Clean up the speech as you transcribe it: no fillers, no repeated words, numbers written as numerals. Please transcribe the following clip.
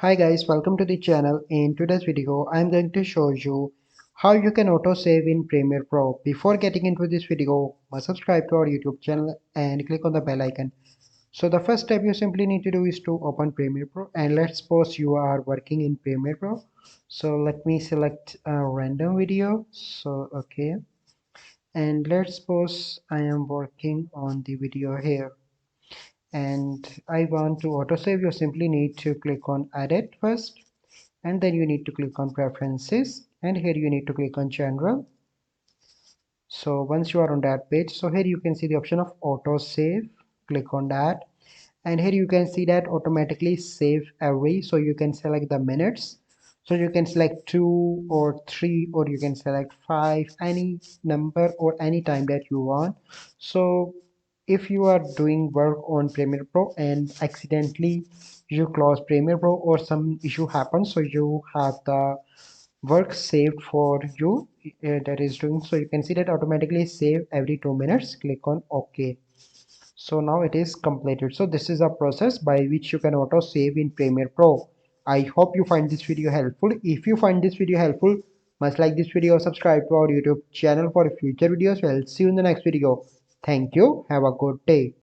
Hi guys, welcome to the channel. In today's video, I'm going to show you how you can autosave in Premiere Pro. Before getting into this video, must subscribe to our YouTube channel and click on the bell icon. So the first step you simply need to do is to open Premiere Pro, and let's suppose you are working in Premiere Pro. So let me select a random video. So okay, and let's suppose I am working on the video here and I want to autosave. You simply need to click on edit first, and then you need to click on preferences, and here you need to click on general. So once you are on that page, so here you can see the option of auto save. Click on that, and here you can see that automatically save every, so you can select the minutes, so you can select 2 or 3 or you can select 5, any number or any time that you want. So if you are doing work on Premiere Pro and accidentally you close Premiere Pro or some issue happens, so you have the work saved for you, that is doing, so you can see that automatically save every 2 minutes. Click on OK. So now it is completed. So this is a process by which you can auto save in Premiere Pro. I hope you find this video helpful. If you find this video helpful, must like this video, subscribe to our YouTube channel for future videos. I'll see you in the next video. Thank you. Have a good day.